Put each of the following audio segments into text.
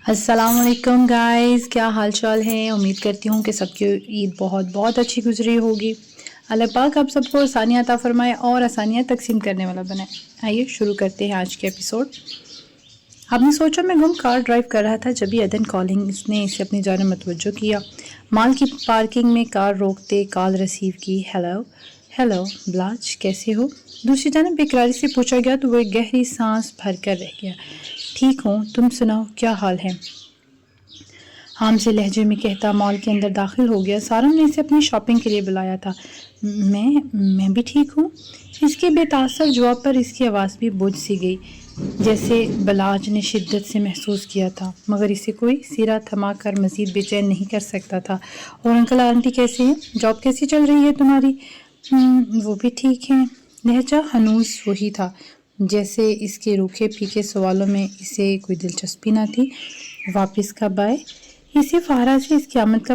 السلام علیکم گائز، کیا حال چال ہے؟ امید کرتی ہوں کہ سب کی عید بہت بہت اچھی گزری ہوگی۔ اللہ پاک آپ سب کو آسانیاں عطا فرمائے اور آسانیاں تقسیم کرنے والا بنائے۔ آئیے شروع کرتے ہیں آج کے ایپیسوڈ۔ اپنی سوچوں میں گم کار ڈرائیو کر رہا تھا جبھی عدن کالنگ نے اسے اپنی جانب متوجہ کیا۔ مال کی پارکنگ میں کار روکتے کال ریسیو کی۔ ہیلو بلاج، کیسے ہو؟ دوسری جانب بے قراری سے پوچھا گیا تو وہ ایک گہری سانس بھر کر رہ گیا۔ ٹھیک ہوں، تم سناؤ کیا حال ہے؟ عام سے لہجے میں کہتا مال کے اندر داخل ہو گیا۔ سارم نے اسے اپنی شاپنگ کے لیے بلایا تھا۔ میں بھی ٹھیک ہوں۔ اس کے بے تاثر جواب پر اس کی آواز بھی بجھ سی گئی، جیسے بلاج نے شدت سے محسوس کیا تھا، مگر اسے کوئی سیرا تھما کر مزید بے چین نہیں کر سکتا تھا۔ اور انکل آنٹی کیسے ہیں؟ جاب کیسی چل رہی ہے تمہاری؟ وہ بھی ٹھیک ہیں۔ لہجہ ہنوز وہی تھا، جیسے اس کے روکھے پھیکے سوالوں میں اسے کوئی دلچسپی نہ تھی۔ واپس کب آئے؟ اسے فارا سے اس کی آمد کا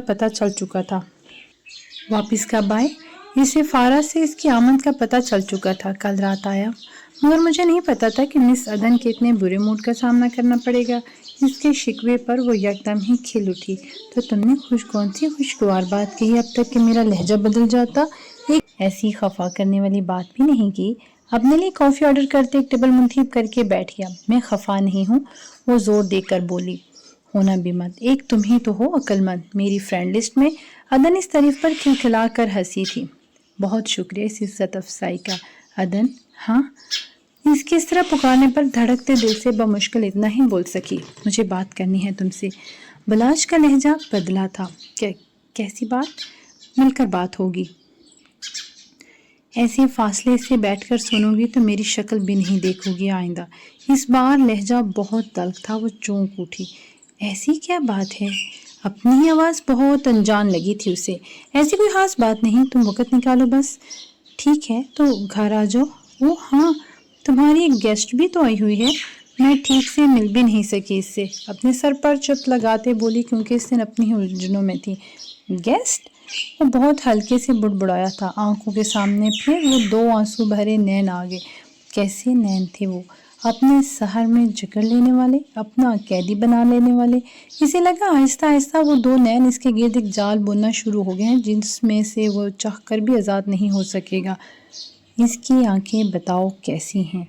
پتہ چل چکا تھا۔ کل رات آیا، مگر مجھے نہیں پتا تھا کہ مس عدن کے اتنے برے موڈ کا سامنا کرنا پڑے گا۔ اس کے شکوے پر وہ یکدم ہی کھل اٹھی۔ تو تم نے کون سی خوشگوار بات کہی اب تک کہ میرا لہجہ بدل جاتا؟ ایک ایسی خفا کرنے والی بات بھی نہیں کی۔ اپنے لیے کافی آرڈر کرتے ایک ٹیبل منتخب کر کے بیٹھ گیا۔ میں خفا نہیں ہوں، وہ زور دے کر بولی۔ ہونا بھی مت، ایک تم ہی تو ہو عقل مند میری فرینڈ لسٹ میں۔ عدن اس تعریف پر کھلکھلا کر ہنسی تھی۔ بہت شکریہ اس عزت افزائی کا۔ عدن، ہاں؟ اس کے اس طرح پکارنے پر دھڑکتے دل سے بمشکل اتنا ہی بول سکی، مجھے بات کرنی ہے تم سے۔ بلاج کا لہجہ بدلا تھا۔ کیسی بات؟ مل کر بات ہوگی۔ ایسے فاصلے سے بیٹھ کر سنو گی تو میری شکل بھی نہیں دیکھو گی آئندہ۔ اس بار لہجہ بہت تلخ تھا۔ وہ چونک اٹھی۔ ایسی کیا بات ہے؟ اپنی ہی آواز بہت انجان لگی تھی اسے۔ ایسی کوئی خاص بات نہیں، تم وقت نکالو بس۔ ٹھیک ہے تو گھر آ جاؤ۔ اوہ ہاں، تمہاری ایک گیسٹ بھی تو آئی ہوئی ہے۔ میں ٹھیک سے مل بھی نہیں سکی اس سے، اپنے سر پر چت لگاتے بولی کیونکہ اس دن اپنی ہی الجھنوں میں تھی۔ گیسٹ؟ وہ بہت ہلکے سے بڑبڑایا تھا۔ آنکھوں کے سامنے پھر وہ دو آنسو بھرے نین آ گئے۔ کیسے نین تھے وہ؟ اپنے سحر میں جکڑ لینے والے، اپنا قیدی بنا لینے والے۔ اسے لگا آہستہ آہستہ وہ دو نین اس کے گرد ایک جال بننا شروع ہو گئے ہیں جس میں سے وہ چاہ کر بھی آزاد نہیں ہو سکے گا۔ اس کی آنکھیں بتاؤ کیسی ہیں؟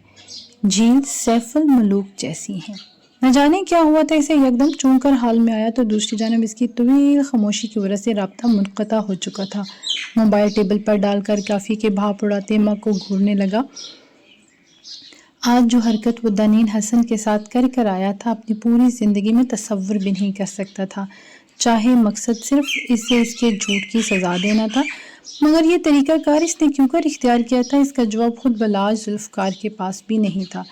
جھیل سیف الملوک جیسی ہیں۔ نہ جانے کیا ہوا تھا، اسے یکدم چونک کر حال میں آیا تو دوسری جانب اس کی طویل خاموشی کی وجہ سے رابطہ منقطع ہو چکا تھا۔ موبائل ٹیبل پر ڈال کر کافی کے بھاپ اڑاتے ماں کو گھورنے لگا۔ آج جو حرکت وہ دنین حسن کے ساتھ کر آیا تھا اپنی پوری زندگی میں تصور بھی نہیں کر سکتا تھا۔ چاہے مقصد صرف اسے اس کے جھوٹ کی سزا دینا تھا، مگر یہ طریقہ کار اس نے کیوں کر اختیار کیا تھا؟ اس کا جواب خود بلاج ذوالفقار کے پاس بھی نہیں تھا۔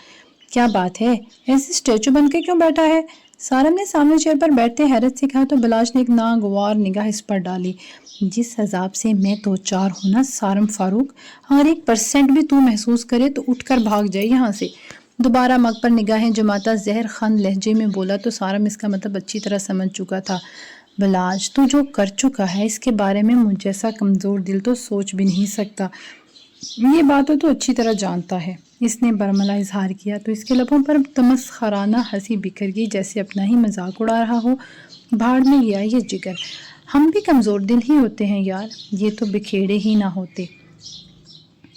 کیا بات ہے؟ ایسے اسٹیچو بن کے کیوں بیٹھا ہے؟ سارم نے سامنے چیئر پر بیٹھتے حیرت سے کہا تو بلاج نے ایک ناگوار نگاہ اس پر ڈالی۔ جس عذاب سے میں تو چار ہوں نا سارم فاروق، اگر 1% بھی تو محسوس کرے تو اٹھ کر بھاگ جائے یہاں سے۔ دوبارہ مگ پر نگاہیں جماتا زہر خند لہجے میں بولا تو سارم اس کا مطلب اچھی طرح سمجھ چکا تھا۔ بلاج، تو جو کر چکا ہے اس کے بارے میں مجھ جیسا کمزور دل تو سوچ بھی نہیں سکتا۔ یہ باتوں تو اچھی طرح جانتا ہے۔ اس نے برملا اظہار کیا تو اس کے لبوں پر تمسخرانہ ہنسی بکھر گئی، جیسے اپنا ہی مذاق اڑا رہا ہو۔ بھاڑ میں گیا یہ جگر، ہم بھی کمزور دل ہی ہوتے ہیں یار، یہ تو بکھیڑے ہی نہ ہوتے۔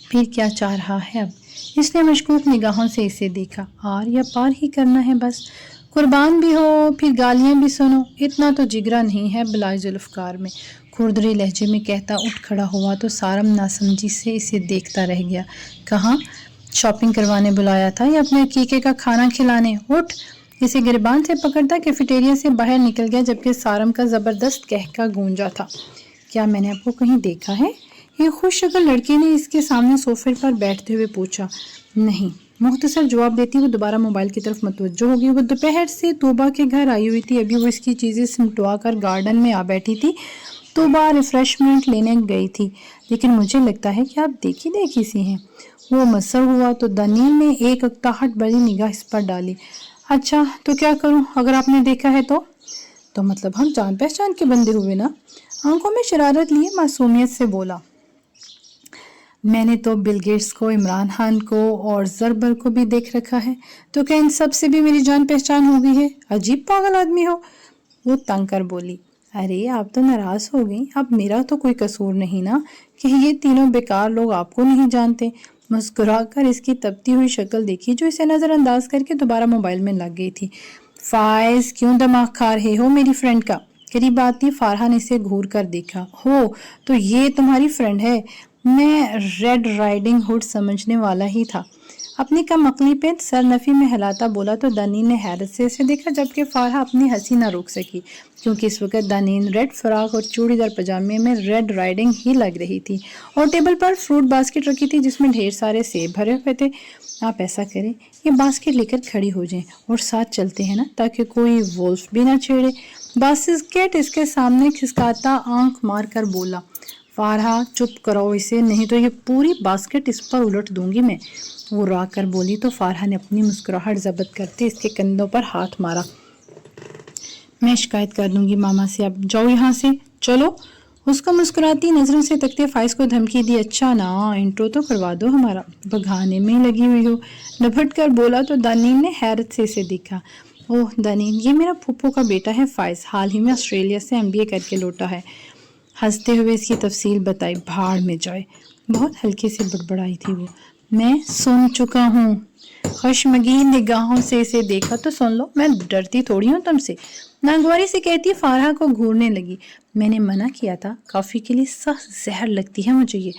پھر کیا چاہ رہا ہے اب؟ اس نے مشکوک نگاہوں سے اسے دیکھا۔ آر یا پار ہی کرنا ہے بس، قربان بھی ہو پھر گالیاں بھی سنو، اتنا تو جگرا نہیں ہے بلاج ذوالفقار میں۔ کھردرے لہجے میں کہتا اٹھ کھڑا ہوا تو سارم ناسمجھی سے اسے دیکھتا رہ گیا۔ کہاں؟ شاپنگ کروانے بلایا تھا یا اپنے عقیقے کا کھانا کھلانے؟ اٹھ! اسے گریبان سے پکڑتا کیفیٹیریا سے باہر نکل گیا جبکہ سارم کا زبردست قہقہ گونجا تھا۔ کیا میں نے آپ کو کہیں دیکھا ہے؟ ایک خوش شکل لڑکی نے اس کے سامنے صوفے پر بیٹھتے ہوئے پوچھا۔ نہیں، مختصر جواب دیتی وہ دوبارہ موبائل کی طرف متوجہ ہو گئی۔ وہ دوپہر سے توبہ کے گھر آئی ہوئی تھی، ابھی وہ اس کی چیزیں سمٹوا کر گارڈن میں آ بیٹھی تھی۔ توبہ ریفریشمنٹ لینے گئی تھی، لیکن مجھے لگتا ہے کہ آپ دیکھی سی ہیں۔ وہ مسر ہوا تو دنیل نے ایک اکتاہٹ بھری نگاہ اس پر ڈالی۔ اچھا تو کیا کروں اگر آپ نے دیکھا ہے تو مطلب ہم جان پہچان کے بندے ہوئے نا؟ آنکھوں میں شرارت لیے معصومیت سے بولا۔ میں نے تو بل گیٹس کو، عمران خان کو اور زربر کو بھی دیکھ رکھا ہے، تو کیا ان سب سے بھی میری جان پہچان ہو گئی ہے؟ عجیب پاگل آدمی ہو۔ وہ تنگ کر بولی۔ ارے آپ تو ناراض ہو گئی، اب میرا تو کوئی قصور نہیں نا کہ یہ تینوں بیکار لوگ آپ کو نہیں جانتے۔ مسکرا کر اس کی تپتی ہوئی شکل دیکھی جو اسے نظر انداز کر کے دوبارہ موبائل میں لگ گئی تھی۔ فائز کیوں دماغ کھا رہے ہو میری فرینڈ کا؟ قریب آتی فارحہ نے اسے گھور کر دیکھا۔ ہو تو یہ تمہاری فرینڈ ہے؟ میں ریڈ رائڈنگ ہوڈ سمجھنے والا ہی تھا۔ اپنی کم عقلی پہ سر نفی میں ہلاتا بولا تو دانین نے حیرت سے اسے دیکھا، جبکہ فارحہ اپنی ہنسی نہ روک سکی، کیونکہ اس وقت دانین ریڈ فراق اور چوڑی دار پجامے میں ریڈ رائڈنگ ہی لگ رہی تھی، اور ٹیبل پر فروٹ باسکٹ رکھی تھی جس میں ڈھیر سارے سیب بھرے ہوئے تھے۔ آپ ایسا کریں، یہ باسکٹ لے کر کھڑی ہو جائیں اور ساتھ چلتے ہیں نا، تاکہ کوئی وولف بھی نہ چھیڑے۔ باسکٹ اس کے سامنے کھسکاتا آنکھ مار کر بولا۔ فارحہ چپ کرو اسے، نہیں تو یہ پوری باسکٹ اس پر الٹ دوں گی میں، وہ را کر بولی تو فارحہ نے اپنی مسکراہٹ ضبط کرتے اس کے کندھوں پر ہاتھ مارا۔ میں شکایت کر دوں گی ماما سے، اب جاؤ یہاں سے، چلو۔ اس کو مسکراتی نظروں سے تکتے فائز کو دھمکی دی۔ اچھا نا، انٹرو تو کروا دو ہمارا، بگانے میں لگی ہوئی ہو، لپٹ کر بولا تو دانین نے حیرت سے اسے دیکھا۔ اوہ دانین، یہ میرا پھپھو کا بیٹا ہے فائز، حال ہی میں آسٹریلیا سے MBA کر کے لوٹا ہے۔ ہنستے ہوئے اس کی تفصیل بتائی۔ بھاڑ میں جائے، بہت ہلکے سے بڑبڑائی تھی وہ۔ میں سن چکا ہوں۔ خشمگین نگاہوں سے اسے دیکھا تو سن لو، میں ڈرتی تھوڑی ہوں تم سے، ناگواری سے کہتی فارحہ کو گھورنے لگی۔ میں نے منع کیا تھا، کافی کے لیے سخت زہر لگتی ہے مجھے یہ،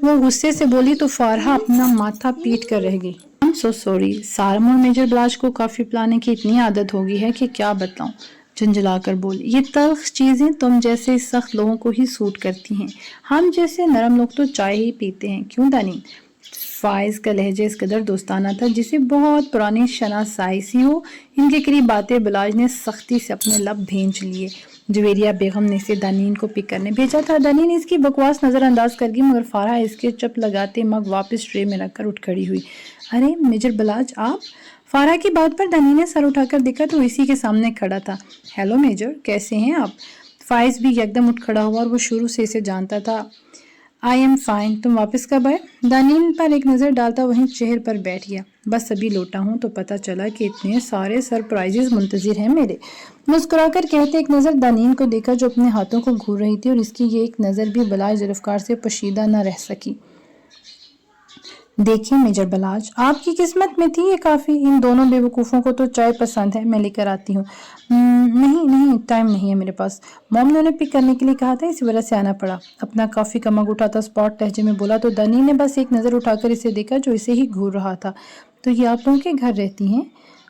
وہ غصے سے بولی تو فارحہ اپنا ماتھا پیٹ کر رہ گئی۔ I'm so sorry، سارم اور میجر بلاش کو کافی پلانے کی اتنی عادت ہو گئی ہے کہ کیا بتاؤں، جھنجھلا کر بولی۔ یہ تلخ چیزیں تم جیسے سخت لوگوں کو ہی سوٹ کرتی ہیں، ہم جیسے نرم لوگ تو چائے ہی پیتے ہیں، کیوں دانین؟ فائز کا لہجہ اس قدر دوستانہ تھا جسے بہت پرانی شناسائی سی ہو۔ ان کے قریب باتیں بلاج نے سختی سے اپنے لب بھینچ لیے۔ جویریہ بیگم نے اسے دانین کو پک کرنے بھیجا تھا۔ دانین اس کی بکواس نظر انداز کر گئی، مگر فارحہ اس کے چپ لگاتے مگ واپس ٹرے میں رکھ کر اٹھ کھڑی ہوئی۔ ارے میجر بلاج آپ؟ فارحہ کی بات پر دانین نے سر اٹھا کر دیکھا تو اسی کے سامنے کھڑا تھا۔ ہیلو میجر، کیسے ہیں آپ؟ فائز بھی یکدم اٹھ کھڑا ہوا اور وہ شروع سے اسے جانتا تھا۔ آئی ایم فائن، تم واپس کب آئے؟ دانین پر ایک نظر ڈالتا وہیں چہر پر بیٹھ گیا۔ بس ابھی لوٹا ہوں تو پتہ چلا کہ اتنے سارے سرپرائزز منتظر ہیں میرے، مسکرا کر کہتے ایک نظر دانین کو دیکھا جو اپنے ہاتھوں کو گھور رہی تھی، اور اس کی یہ ایک نظر بھی بلاج ذوالفقار سے پوشیدہ نہ رہ سکی۔ دیکھیں میجر بلاج، آپ کی قسمت میں تھی یہ کافی، ان دونوں بے وقوفوں کو تو چائے پسند ہے، میں لے کر آتی ہوں۔ نہیں ٹائم نہیں ہے میرے پاس، موم نے پک کرنے کے لیے کہا تھا، اسی وجہ سے آنا پڑا، اپنا کافی کا مگ اٹھاتا اسپاٹ لہجے میں بولا تو دانین نے بس ایک نظر اٹھا کر اسے دیکھا جو اسے ہی گھور رہا تھا۔ تو یہ آپ لوگوں کے گھر رہتی ہیں؟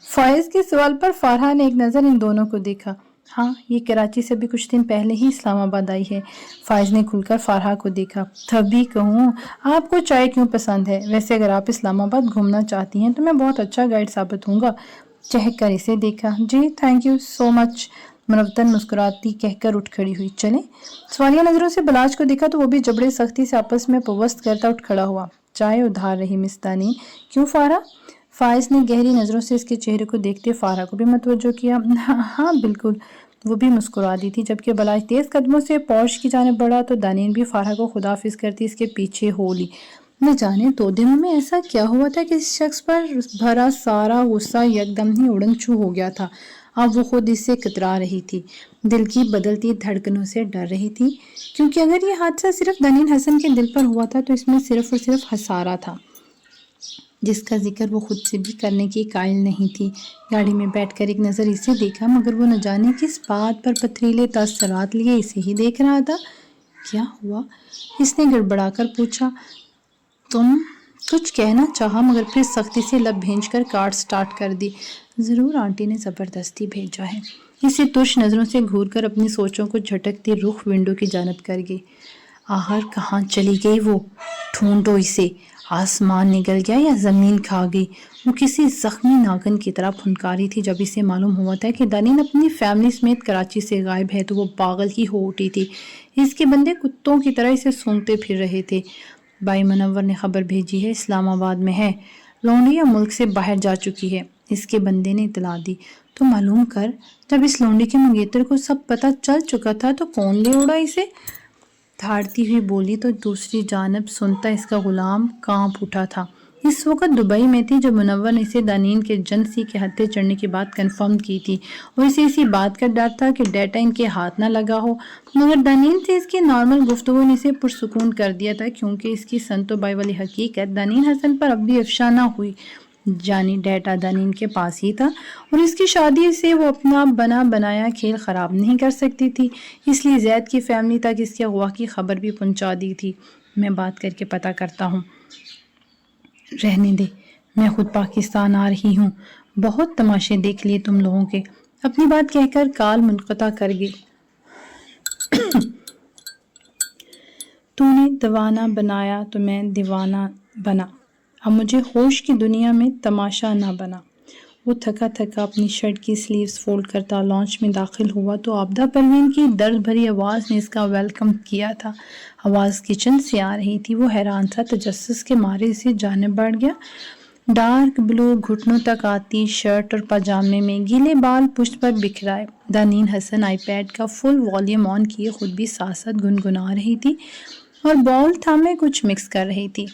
فائز کے سوال پر فارحہ نے ایک نظر ان دونوں کو دیکھا۔ ہاں، یہ کراچی سے بھی کچھ دن پہلے ہی اسلام آباد آئی ہے۔ فائز نے کھل کر فارحہ کو دیکھا۔ تبھی کہوں آپ کو چائے کیوں پسند ہے، ویسے اگر آپ اسلام آباد گھومنا چاہتی ہیں تو میں بہت اچھا گائیڈ ثابت ہوں گا۔ چہک کر اسے دیکھا۔ جی تھینک یو سو مچ، مروتن مسکراتی کہہ کر اٹھ کھڑی ہوئی۔ چلیں؟ سوالیہ نظروں سے بلاج کو دیکھا تو وہ بھی جبڑے سختی سے آپس میں پیوست کرتا اٹھ کھڑا ہوا۔ چائے ادھار رہی مس دانین، کیوں فارحہ؟ فائز نے گہری نظروں سے اس کے چہرے کو دیکھتے فارحہ کو بھی متوجہ کیا۔ ہاں بالکل، وہ بھی مسکرا دی تھی، جبکہ بلاج تیز قدموں سے پورچ کی جانب بڑھا تو دانین بھی فارحہ کو خداحافظ کرتی اس کے پیچھے ہو لی۔ نہ جانے 2 دنوں میں ایسا کیا ہوا تھا کہ اس شخص پر بھرا سارا غصہ یکدم ہی اڑن چھو ہو گیا تھا۔ اب وہ خود اس سے کترا رہی تھی، دل کی بدلتی دھڑکنوں سے ڈر رہی تھی، کیونکہ اگر یہ حادثہ صرف دانین حسن کے دل پر ہوا تھا تو اس میں صرف اور صرف خسارہ تھا، جس کا ذکر وہ خود سے بھی کرنے کی قائل نہیں تھی۔ گاڑی میں بیٹھ کر ایک نظر اسے دیکھا، مگر وہ نہ جانے کس بات پر پتھریلے تاثرات لیے اسے ہی دیکھ رہا تھا۔ کیا ہوا؟ اس نے گڑبڑا کر پوچھا۔ تم کچھ کہنا چاہا، مگر پھر سختی سے لب بھینچ کر کار سٹارٹ کر دی۔ ضرور آنٹی نے زبردستی بھیجا ہے، اسے ترش نظروں سے گھور کر اپنی سوچوں کو جھٹکتے رخ ونڈو کی جانب کر گئی۔ آخر کہاں چلی گئی وہ؟ ڈھونڈو اسے، آسمان نگل گیا یا زمین کھا گئی؟ وہ کسی زخمی ناگن کی طرح پھنکاری تھی۔ جب اسے معلوم ہوا تھا کہ دانین اپنی فیملی سمیت کراچی سے غائب ہے تو وہ پاگل ہی ہو اٹھی تھی۔ اس کے بندے کتوں کی طرح اسے سونگتے پھر رہے تھے۔ بھائی منور نے خبر بھیجی ہے، اسلام آباد میں ہے، لونڈی ملک سے باہر جا چکی ہے، اس کے بندے نے اطلاع دی۔ تو معلوم کر، جب اس لونڈی کے منگیتر کو سب پتہ چل چکا تھا تو کون لے اڑا اسے؟ دھاڑتی ہوئی بولی تو دوسری جانب سنتا اس کا غلام کانپ اٹھا تھا۔ اس وقت دبئی میں تھی جب منور نے اسے دانین کے جنسی کے ہتھے چڑھنے کی بات کنفرم کی تھی اور اسے اسی بات کا ڈر تھا کہ ڈیٹا ان کے ہاتھ نہ لگا ہو، مگر دانین سے اس کی نارمل گفتگو نے اسے پرسکون کر دیا تھا، کیونکہ اس کی سنتو بائی والی حقیقت دانین حسن پر اب بھی افشا نہ ہوئی، جانی ڈیٹا دانین کے پاس ہی تھا اور اس کی شادی سے وہ اپنا بنا بنایا کھیل خراب نہیں کر سکتی تھی، اس لیے زید کی فیملی تک اس کے اغوا کی خبر بھی پہنچا دی تھی۔ میں بات کر کے پتہ کرتا ہوں۔ رہنے دے، میں خود پاکستان آ رہی ہوں، بہت تماشے دیکھ لیے تم لوگوں کے۔ اپنی بات کہہ کر کال منقطع کر گئی۔ تو نے دیوانہ بنایا تو میں دیوانہ بنا، اب مجھے ہوش کی دنیا میں تماشا نہ بنا۔ وہ تھکا تھکا اپنی شرٹ کی سلیوز فولڈ کرتا لانچ میں داخل ہوا تو عابدہ پروین کی درد بھری آواز نے اس کا ویلکم کیا تھا۔ آواز کچن سے آ رہی تھی۔ وہ حیران سا تجسس کے مارے اسے جانب بڑھ گیا۔ ڈارک بلو گھٹنوں تک آتی شرٹ اور پاجامے میں، گیلے بال پشت پر بکھرائے۔ دانین حسن آئی پیڈ کا فل والیوم آن کیے خود بھی ساتھ ساتھ گنگنا رہی تھی اور بال تھامے کچھ مکس کر رہی تھی۔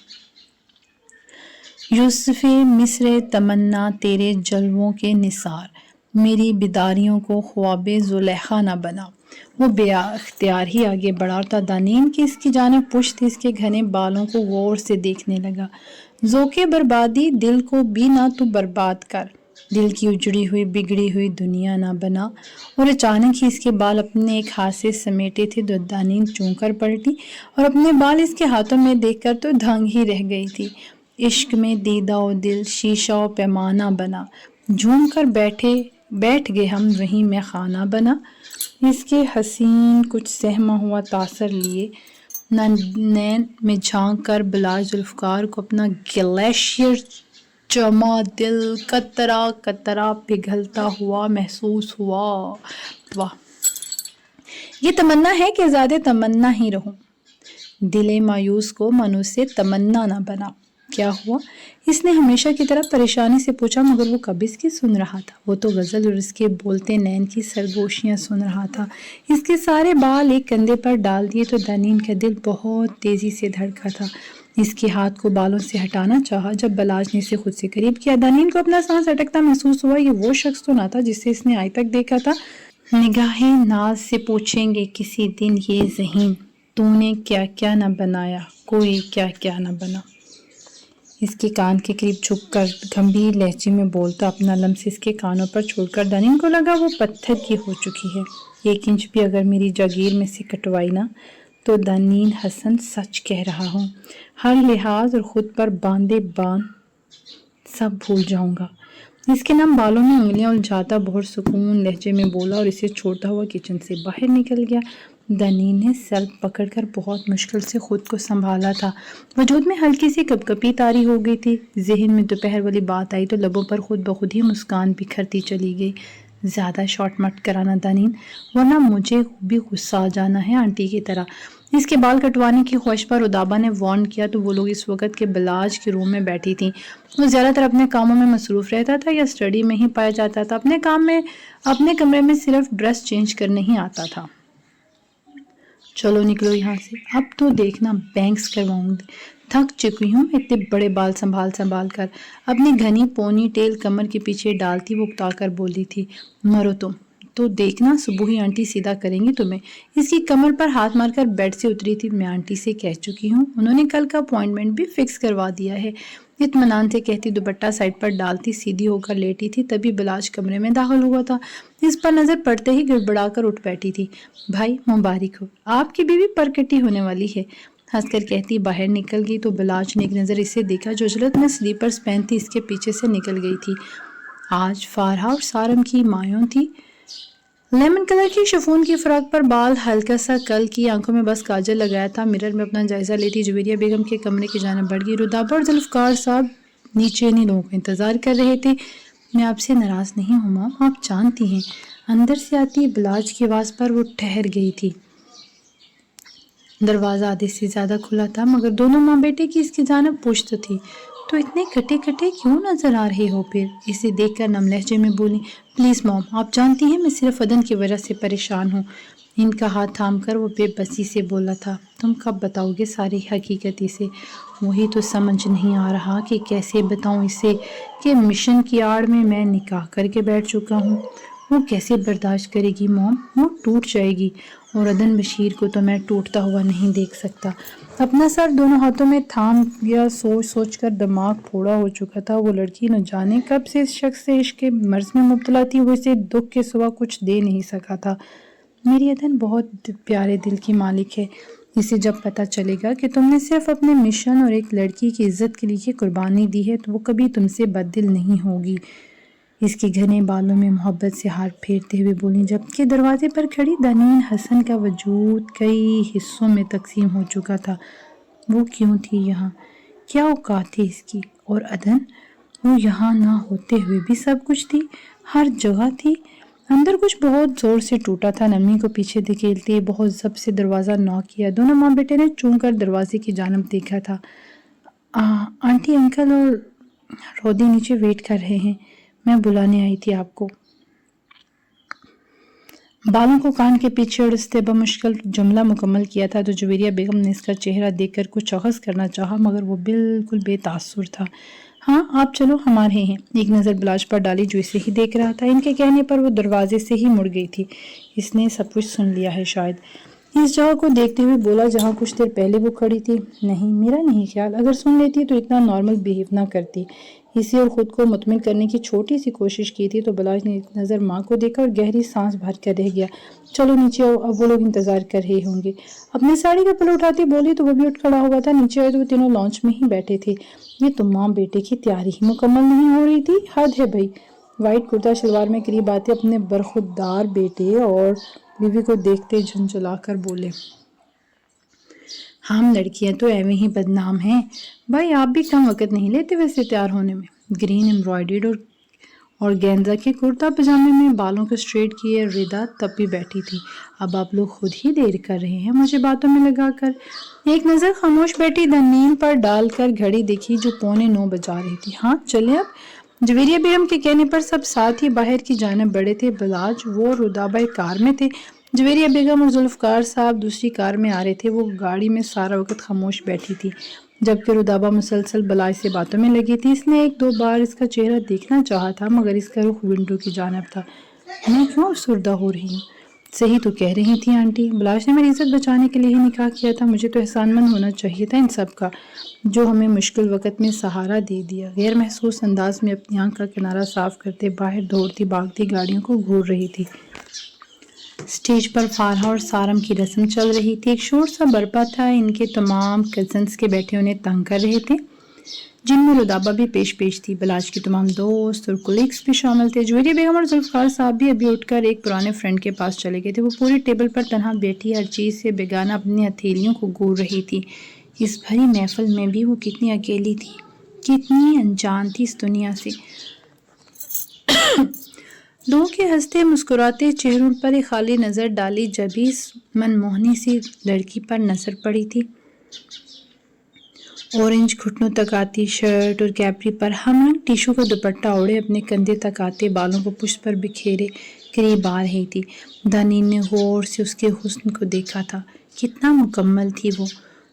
یوسف مصر تمنا تیرے جلووں کے نثار، میری بیداریوں کو خواب زلیخا نہ بنا۔ وہ بے اختیار ہی آگے بڑھا اور دانین کی اس کی جانب پشت اس کے گھنے بالوں کو غور سے دیکھنے لگا۔ ذوق بربادی دل کو بھی نہ تو برباد کر، دل کی اجڑی ہوئی بگڑی ہوئی دنیا نہ بنا۔ اور اچانک ہی اس کے بال اپنے ایک ہاتھ سے سمیٹے تھے تو دانین چون کر پلٹی اور اپنے بال اس کے ہاتھوں میں دیکھ کر تو دھنگ ہی رہ گئی تھی۔ عشق میں دیدہ و دل شیشہ و پیمانہ بنا، جھوم کر بیٹھ گئے ہم وہیں میں خانہ بنا۔ اس کے حسین کچھ سہما ہوا تاثر لیے نین میں جھانک کر بلاج ذوالفقار کو اپنا گلیشیئر جمع دل قطرہ قطرہ پگھلتا ہوا محسوس ہوا۔ واہ، یہ تمنا ہے کہ زیادہ تمنا ہی رہوں، دل مایوس کو منوس سے تمنا نہ بنا۔ کیا ہوا؟ اس نے ہمیشہ کی طرح پریشانی سے پوچھا، مگر وہ کب اس کی سن رہا تھا؟ وہ تو غزل اور اس کے بولتے نین کی سرگوشیاں سن رہا تھا۔ اس کے سارے بال ایک کندھے پر ڈال دیے تو دانین کا دل بہت تیزی سے دھڑکا تھا۔ اس کے ہاتھ کو بالوں سے ہٹانا چاہا۔ جب بلاج نے اسے خود سے قریب کیا، دانین کو اپنا سانس اٹکتا محسوس ہوا۔ یہ وہ شخص تو نہ تھا جسے اس نے آج تک دیکھا تھا۔ نگاہیں ناز سے پوچھیں گے کسی دن یہ ذہین، تو نے کیا کیا نہ بنایا، کوئی کیا کیا نہ بنا۔ اس کے کان کے قریب جھک کر گمبھیر لہجے میں بولتا اپنا لمس اس کے کانوں پر چھوڑ کر دانین کو لگا وہ پتھر کی ہو چکی ہے۔ 1 انچ بھی اگر میری جاگیر میں سے کٹوائی نا تو دانین حسن سچ کہہ رہا ہوں، ہر لحاظ اور خود پر باندھے باندھ سب بھول جاؤں گا۔ اس کے نم بالوں میں انگلیاں الجھاتا بہت سکون لہجے میں بولا اور اسے چھوڑتا ہوا کچن سے باہر نکل گیا۔ دانین نے سر پکڑ کر بہت مشکل سے خود کو سنبھالا تھا۔ وجود میں ہلکی سی کپکپی طاری ہو گئی تھی۔ ذہن میں دوپہر والی بات آئی تو لبوں پر خود بخود ہی مسکان بکھرتی چلی گئی۔ زیادہ شارٹ مت کرانا دانین، ورنہ مجھے بھی غصہ آ جانا ہے آنٹی کی طرح۔ اس کے بال کٹوانے کی خواہش پر ادابا نے وارن کیا تو وہ لوگ اس وقت کے بلاج کے روم میں بیٹھی تھیں۔ وہ زیادہ تر اپنے کاموں میں مصروف رہتا تھا یا اسٹڈی میں ہی پایا جاتا تھا۔ اپنے کمرے میں صرف ڈریس چینج کرنے ہی آتا تھا۔ چلو نکلو یہاں سے، اب تو دیکھنا بینکس کرواؤں گی، تھک چکی ہوں اتنے بڑے بال سنبھال کر۔ اپنی گھنی پونی ٹیل کمر کے پیچھے ڈالتی وہ اکتا کر بولی تھی، مرو تم تو دیکھنا صبح ہی آنٹی سیدھا کریں گی تمہیں۔ اس کی کمر پر ہاتھ مار کر بیڈ سے اتری تھی۔ میں آنٹی سے کہہ چکی ہوں، انہوں نے کل کا اپوائنٹمنٹ بھی فکس کروا دیا ہے، اطمینان سے کہتی دوپٹہ سائڈ پر ڈالتی سیدھی ہو کر لیٹی تھی۔ تبھی بلاج کمرے میں داخل ہوا تھا۔ اس پر نظر پڑتے ہی گڑبڑا کر اٹھ بیٹھی تھی۔ بھائی مبارک ہو، آپ کی بیوی پرکٹی ہونے والی ہے، ہنس کر کہتی باہر نکل گئی تو بلاج نے ایک نظر اسے دیکھا جو جلد میں سلیپرز پہنتی اس کے پیچھے سے نکل گئی تھی۔ آج فارہا اور سارم کی مایوں تھی۔ لیمن کلر کی شفون کی فراک پر بال ہلکا سا کل کی، آنکھوں میں بس کاجل لگایا تھا۔ مرر میں اپنا جائزہ لیتی جویریہ بیگم کے کمرے کی جانب بڑھ گئی۔ ردابا اور ذوالفقار صاحب نیچے انہیں لوگوں کا انتظار کر رہے تھے۔ میں آپ سے ناراض نہیں ہوں ماں، آپ جانتی ہیں۔ اندر سے آتی بلاج کی آواز پر وہ ٹھہر گئی تھی۔ دروازہ آدھے سے زیادہ کھلا تھا مگر دونوں ماں بیٹے کی اس کی جانب پشت تھی۔ تو اتنے کٹے کٹے کیوں نظر آ رہے ہو پھر؟ اسے دیکھ کر نم لہجے میں بولی، پلیز موم، آپ جانتی ہیں میں صرف عدن کی وجہ سے پریشان ہوں۔ ان کا ہاتھ تھام کر وہ بے بسی سے بولا تھا، تم کب بتاؤ گے ساری حقیقت اسے؟ وہی تو سمجھ نہیں آ رہا کہ کیسے بتاؤں اسے کہ مشن کی آڑ میں نکاح کر کے بیٹھ چکا ہوں۔ وہ کیسے برداشت کرے گی موم؟ وہ ٹوٹ جائے گی، اور عدن بشیر کو تو میں ٹوٹتا ہوا نہیں دیکھ سکتا۔ اپنا سر دونوں ہاتھوں میں تھام گیا، سوچ سوچ کر دماغ پھوڑا ہو چکا تھا۔ وہ لڑکی نہ جانے کب سے اس شخص سے عشق کے مرض میں مبتلا تھی، وہ اسے دکھ کے سوا کچھ دے نہیں سکا تھا۔ میری عدن بہت پیارے دل کی مالک ہے، اسے جب پتہ چلے گا کہ تم نے صرف اپنے مشن اور ایک لڑکی کی عزت کے لیے قربانی دی ہے تو وہ کبھی تم سے بد دل نہیں ہوگی۔ اس کے گھنے بالوں میں محبت سے ہاتھ پھیرتے ہوئے بولی، جبکہ دروازے پر کھڑی دنین حسن کا وجود کئی حصوں میں تقسیم ہو چکا تھا۔ وہ کیوں تھی یہاں؟ کیا اوقات تھی اس کی؟ اور عدن؟ وہ یہاں نہ ہوتے ہوئے بھی سب کچھ تھی، ہر جگہ تھی۔ اندر کچھ بہت زور سے ٹوٹا تھا، نمی کو پیچھے دھکیلتے بہت ضبط سے دروازہ نوک کیا۔ دونوں ماں بیٹے نے چون کر دروازے کی جانب دیکھا تھا۔ آنٹی انکل اور رودی نیچے ویٹ کر رہے ہیں، میں بلانے آئی تھی آپ کو۔ بالوں کو کان کے پیچھے اڑستے بمشکل جملہ مکمل کیا تھا تو جویریہ بیگم نے اس کا چہرہ دیکھ کر کچھ اخذ کرنا چاہا، مگر وہ بالکل بے تاثر تھا۔ ہاں آپ چلو، ہم آ رہے ہیں۔ ایک نظر بلاش پر ڈالی جو اسے ہی دیکھ رہا تھا۔ ان کے کہنے پر وہ دروازے سے ہی مڑ گئی تھی۔ اس نے سب کچھ سن لیا ہے شاید، اس جگہ کو دیکھتے ہوئے بولا جہاں کچھ دیر پہلے وہ کھڑی تھی۔ نہیں، میرا نہیں خیال، اگر سن لیتی تو اتنا نارمل بیہیو نہ کرتی۔ اسے اور خود کو مطمئن کرنے کی چھوٹی سی کوشش کی تھی تو بلاش نے ایک نظر ماں کو دیکھا اور گہری سانس بھر کر رہ گیا۔ چلو نیچے آؤ، اب وہ لوگ انتظار کر رہے ہوں گے۔ اپنی ساڑی کا پلو اٹھاتی بولی تو وہ بھی اٹھ کھڑا ہوا تھا۔ نیچے آئے تو وہ تینوں لانچ میں ہی بیٹھے تھے۔ یہ تو ماں بیٹے کی تیاری ہی مکمل نہیں ہو رہی تھی، حد ہے بھائی۔ وائٹ کرتا شلوار میں قریب آتے اپنے برخوردار بیٹے اور بیوی کو دیکھتے جھنجھلا کر بولے، ہم لڑکیاں تو ایویں ہی بدنام ہیں بھائی، آپ بھی کم وقت نہیں لیتے ویسے تیار ہونے میں۔ گرین ایمبرائڈرڈ اور گینزا کے کرتا پجامے میں بالوں کو اسٹریٹ کیے ردا تب بھی بیٹھی تھی۔ اب آپ لوگ خود ہی دیر کر رہے ہیں مجھے باتوں میں لگا کر۔ ایک نظر خاموش بیٹھی دنین پر ڈال کر گھڑی دیکھی جو 8:45 بجا رہی تھی۔ ہاں چلیں اب۔ جویریہ بیگم کے کہنے پر سب ساتھ ہی باہر کی جانب بڑھے تھے۔ بلاج وہ رودابا ایک کار میں تھے، جویریہ بیگم اور ذوالفقار صاحب دوسری کار میں آ رہے تھے۔ وہ گاڑی میں سارا وقت خاموش بیٹھی تھی، جبکہ رودابا مسلسل بلاج سے باتوں میں لگی تھی۔ اس نے ایک دو بار اس کا چہرہ دیکھنا چاہا تھا، مگر اس کا رخ ونڈو کی جانب تھا۔ میں کیوں افسردہ ہو رہی ہوں؟ صحیح تو کہہ رہی تھی آنٹی، بلاش نے میری عزت بچانے کے لیے ہی نکاح کیا تھا۔ مجھے تو احسان مند ہونا چاہیے تھا ان سب کا، جو ہمیں مشکل وقت میں سہارا دے دیا۔ غیر محسوس انداز میں اپنی آنکھ کا کنارہ صاف کرتے باہر دوڑتی بھاگتی گاڑیوں کو گھور رہی تھی۔ اسٹیج پر فارہا اور سارم کی رسم چل رہی تھی۔ ایک شور سا برپا تھا، ان کے تمام کزنز کے بیٹے انہیں تنگ کر رہے تھے، جن میں رودابا بھی پیش تھی۔ بلاج کے تمام دوست اور کولیگز بھی شامل تھے۔ جویریہ بیگم اور ذوالفقار صاحب بھی ابھی اٹھ کر ایک پرانے فرینڈ کے پاس چلے گئے تھے۔ وہ پوری ٹیبل پر تنہا بیٹھی ہر چیز سے بیگانہ اپنی ہتھیلیوں کو گھور رہی تھی۔ اس بھری محفل میں بھی وہ کتنی اکیلی تھی، کتنی انجان تھی اس دنیا سے۔ لوگوں کے ہنستے مسکراتے چہروں پر ایک خالی نظر ڈالی جب ہی اس منموہنی سی لڑکی پر نظر پڑی تھی۔ اورنج گھٹنوں تک آتی شرٹ اور کیپری پر ہم رنگ ٹیشو کا دوپٹہ اوڑھے اپنے کندھے تک آتے بالوں کو پشت پر بکھیرے قریب آ رہی تھی۔ دانین نے غور سے اس کے حسن کو دیکھا تھا، کتنا مکمل تھی وہ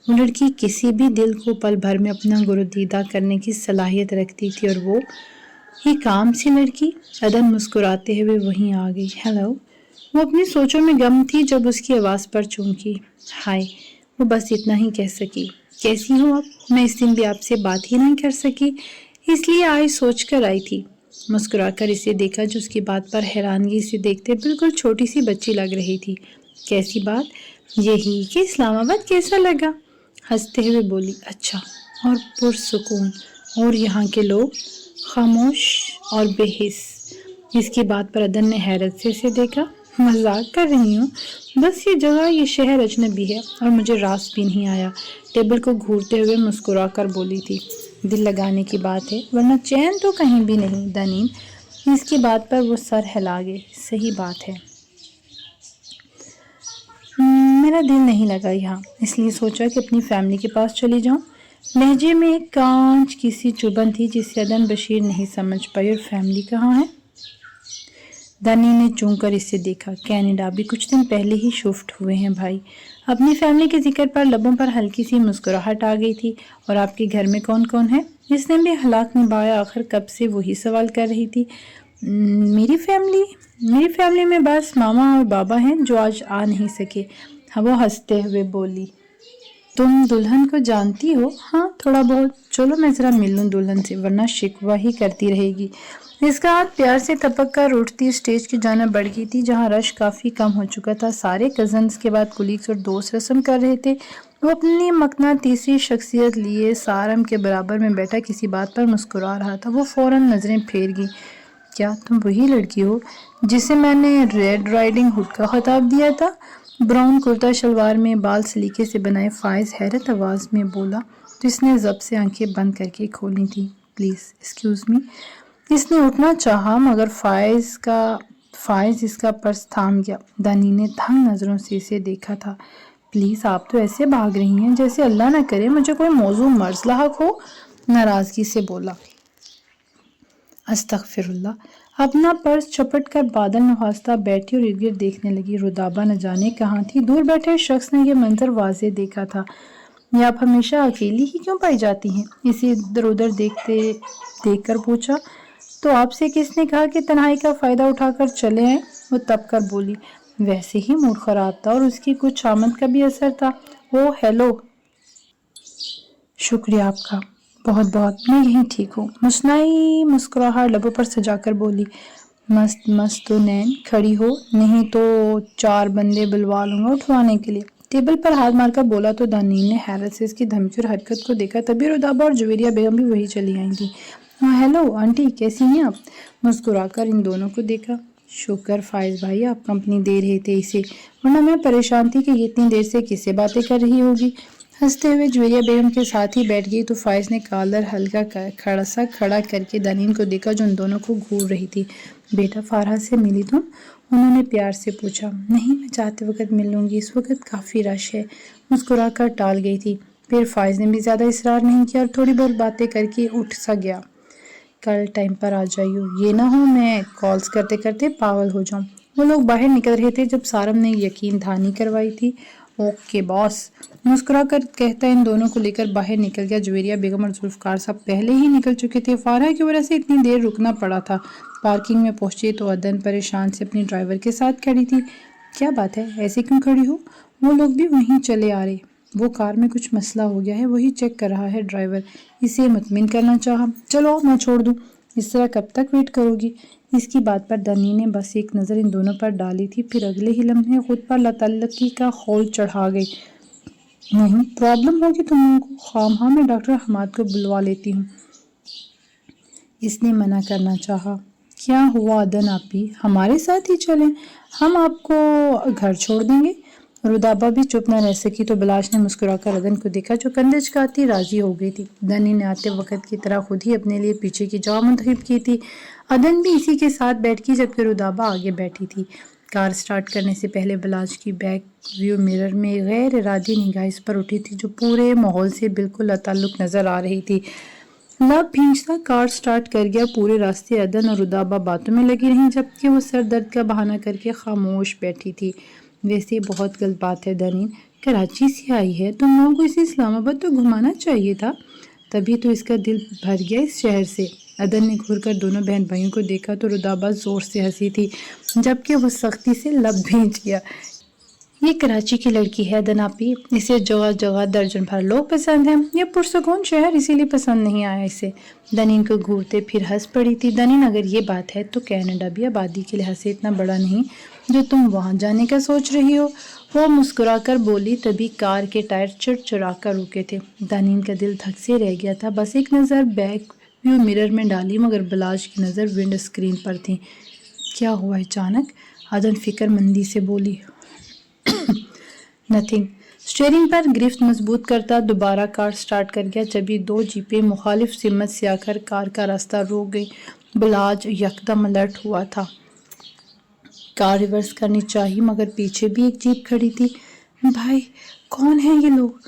لڑکی، کسی بھی دل کو پل بھر میں اپنا گردیدہ کرنے کی صلاحیت رکھتی تھی، اور وہ ایک عام سی لڑکی۔ عدن مسکراتے ہوئے وہیں آ گئی۔ ہیلو۔ وہ اپنی سوچوں میں گم تھی جب اس کی آواز پر چونکی۔ ہائے۔ وہ بس اتنا ہی کہہ سکی۔ کیسی ہو آپ؟ میں اس دن بھی آپ سے بات ہی نہیں کر سکی، اس لیے آج سوچ کر آئی تھی۔ مسکرا کر اسے دیکھا جو اس کی بات پر حیرانگی سے دیکھتے بالکل چھوٹی سی بچی لگ رہی تھی۔ کیسی بات؟ یہی کہ اسلام آباد کیسا لگا؟ ہنستے ہوئے بولی۔ اچھا اور پرسکون، اور یہاں کے لوگ؟ خاموش اور بے حس۔ اس کی بات پر عدن نے حیرت سے اسے دیکھا۔ مذاق کر رہی ہوں، بس یہ جگہ، یہ شہر اجنبی ہے اور مجھے راس بھی نہیں آیا۔ ٹیبل کو گھورتے ہوئے مسکرا کر بولی تھی۔ دل لگانے کی بات ہے، ورنہ چین تو کہیں بھی نہیں دنین۔ اس کی بات پر وہ سر ہلا گئے۔ صحیح بات ہے، میرا دل نہیں لگا یہاں، اس لیے سوچا کہ اپنی فیملی کے پاس چلی جاؤں۔ لہجے میں ایک کانچ کی سی چبھن تھی جسے عدن بشیر نہیں سمجھ پائی۔ اور فیملی کہاں ہے؟ دانی نے چون کر اسے دیکھا۔ کینیڈا بھی کچھ دن پہلے ہی شفٹ ہوئے ہیں بھائی۔ اپنی فیملی کے ذکر پر لبوں پر ہلکی سی مسکراہٹ آ گئی تھی۔ اور آپ کے گھر میں کون کون ہے؟ اس نے بھی ہلاک نبھایا، آخر کب سے وہی سوال کر رہی تھی۔ میری فیملی میں بس ماما اور بابا ہیں جو آج آ نہیں سکے۔ وہ ہنستے ہوئے بولی۔ تم دلہن کو جانتی ہو؟ ہاں تھوڑا بہت۔ چلو میں ذرا مل لوں دلہن سے، ورنہ شکوہ ہی کرتی رہے گی۔ اس کا ہاتھ پیار سے تھپک کر اٹھتی اسٹیج کی جانب بڑھ گئی تھی جہاں رش کافی کم ہو چکا تھا۔ سارے کزنز کے بعد کولیگز اور دوست رسم کر رہے تھے۔ وہ اپنی مقناطیسی شخصیت لیے سارم کے برابر میں بیٹھا کسی بات پر مسکرا رہا تھا۔ وہ فوراً نظریں پھیر گئی۔ کیا تم وہی لڑکی ہو جسے میں نے ریڈ رائڈنگ ہوڈ کا خطاب دیا تھا؟ براؤن کرتا شلوار میں بال سلیقے سے بنائے فائز حیرت آواز میں بولا تو اس نے ضبط سے آنکھیں بند کر کے کھولی تھیں۔ Please excuse me. اس نے اٹھنا چاہا مگر فائز اس کا پرس تھام گیا۔ دانی نے تنگ نظروں سے اسے دیکھا تھا۔ پلیز آپ تو ایسے بھاگ رہی ہیں جیسے اللہ نہ کرے مجھے کوئی موضوع مرض لاحق ہو، ناراضگی سے بولا۔ استغفر اللہ۔ اپنا پرس چپٹ کر بادل نخواستہ بیٹھی اور ارد گرد دیکھنے لگی۔ رودابہ نہ جانے کہاں تھی۔ دور بیٹھے شخص نے یہ منظر واضح دیکھا تھا۔ یہ آپ ہمیشہ اکیلی ہی کیوں پائی جاتی ہیں؟ اسے ادھر ادھر دیکھ کر پوچھا۔ تو آپ سے کس نے کہا کہ تنہائی کا فائدہ اٹھا کر چلے آئیں؟ وہ تب کر بولی۔ ویسے ہی موڈ خراب تھا اور اس کی کچھ آمد کا بھی اثر تھا۔ اوہ ہیلو۔ شکریہ آپ کا، بہت بہت، میں یہیں ٹھیک ہوں۔ مصنوعی مسکراہٹ لبوں پر سجا کر بولی۔ مست تو نین، کھڑی ہو، نہیں تو 4 بندے بلوا لوں گا اٹھوانے کے لیے۔ ٹیبل پر ہاتھ مار کر بولا تو دانین نے حیرت سے اس کی دھمکی اور حرکت کو دیکھا۔ تبھی رودابہ اور جویریہ بیگم بھی وہی چلی آئی تھیں۔ ہیلو آنٹی، کیسی ہیں آپ؟ مسکرا کر ان دونوں کو دیکھا۔ شکر فائز بھائی آپ کمپنی دے رہے تھے اسے، ورنہ میں پریشان تھی کہ یہ اتنی دیر سے کس سے باتیں کر رہی ہوگی۔ ہنستے ہوئے جویریہ بیگم کے ساتھ ہی بیٹھ گئی تو فائز نے کالر ہلکا کھڑا کر کے دانین کو دیکھا جو ان دونوں کو گھور رہی تھی۔ بیٹا فارہہ سے ملی تم؟ انہوں نے پیار سے پوچھا۔ نہیں، میں جاتے وقت مل لوں گی، اس وقت کافی رش ہے، مسکرا کر ٹال گئی تھی۔ پھر فائز نے بھی زیادہ اصرار نہیں کیا اور تھوڑی بہت باتیں کر کے اٹھ سا گیا۔ کل ٹائم پر آ جائیو، یہ نہ ہو میں کالز کرتے کرتے پاگل ہو جاؤں۔ وہ لوگ باہر نکل رہے تھے جب سارم نے یقین دہانی کروائی تھی۔ اوکے باس، مسکرا کر کہتا ان دونوں کو لے کر باہر نکل گیا۔ جویریہ بیگم اور ذوالفقار صاحب پہلے ہی نکل چکے تھے۔ فارہہ کی وجہ سے اتنی دیر رکنا پڑا تھا۔ پارکنگ میں پہنچی تو عدن پریشان سے اپنی ڈرائیور کے ساتھ کھڑی تھی۔ کیا بات ہے، ایسے کیوں کھڑی ہو؟ وہ لوگ بھی وہیں چلے آ رہے۔ وہ کار میں کچھ مسئلہ ہو گیا ہے، وہی چیک کر رہا ہے ڈرائیور، اسے مطمئن کرنا چاہا۔ چلو میں چھوڑ دوں، اس طرح کب تک ویٹ کرو گی؟ اس کی بات پر دانی نے بس ایک نظر ان دونوں پر ڈالی تھی، پھر اگلے ہی لمحے خود پر لاتعلقی کا خول چڑھا گئی۔ نہیں، پرابلم ہوگی تم لوگوں کو، خواہ میں ڈاکٹر حماد کو بلوا لیتی ہوں۔ اس نے منع کرنا چاہا۔ کیا ہوا عدن آپی، ہمارے ساتھ ہی چلیں، ہم آپ کو گھر چھوڑ دیں گے۔ رودابہ بھی چپ نہ رہ سکی تو بلاش نے مسکرا کر عدن کو دیکھا جو کندھے چکاتی راضی ہو گئی تھی۔ دانی نے آتے وقت کی طرح خود ہی اپنے لیے پیچھے کی جگہ منتخب کی تھی۔ عدن بھی اسی کے ساتھ بیٹھ گئی جبکہ رودابہ آگے بیٹھی تھی۔ کار سٹارٹ کرنے سے پہلے بلاش کی بیک ویو مرر میں غیر ارادی نگاہ اس پر اٹھی تھی جو پورے ماحول سے بالکل لاتعلق نظر آ رہی تھی۔ لب بھینچتا کار سٹارٹ کر گیا۔ پورے راستے عدن اور رودابہ باتوں میں لگی رہیں جبکہ وہ سر درد کا بہانہ کر کے خاموش بیٹھی تھی۔ ویسے بہت غلط بات ہے دانین، کراچی سے آئی ہے، تم لوگوں کو اسے اسلام آباد تو گھمانا چاہیے تھا۔ تبھی تو اس کا دل بھر گیا اس شہر سے۔ عدن نے گھور کر دونوں بہن بھائیوں کو دیکھا تو رودابہ زور سے ہنسی تھی جبکہ وہ سختی سے لب بھینچ گیا۔ یہ کراچی کی لڑکی ہے عدن آپی، اسے جگہ جگہ درجن بھر لوگ پسند ہیں، یہ پرسکون شہر اسی لیے پسند نہیں آیا اسے۔ دانین کو گھورتے پھر ہنس پڑی تھی۔ دانین اگر یہ بات ہے تو کینیڈا بھی آبادی کے لحاظ سے اتنا بڑا نہیں جو تم وہاں جانے کا سوچ رہی ہو، وہ مسکرا کر بولی۔ تبھی کار کے ٹائر چڑچڑا کر رکے تھے۔ دانین کا دل دھک سے رہ گیا تھا، بس ایک نظر بیک ویو مرر میں ڈالی مگر بلاش کی نظر ونڈ اسکرین پر تھی۔ کیا ہوا اچانک؟ عدن فکر مندی سے بولی۔ نتھنگ۔ اسٹیئرنگ پر گرفت مضبوط کرتا دوبارہ کار سٹارٹ کر گیا جبھی 2 جیپیں مخالف سمت سے آ کر کار کا راستہ روک گئی۔ بلاج یکدم الرٹ ہوا تھا۔ کار ریورس کرنی چاہی مگر پیچھے بھی ایک جیپ کھڑی تھی۔ بھائی کون ہیں یہ لوگ؟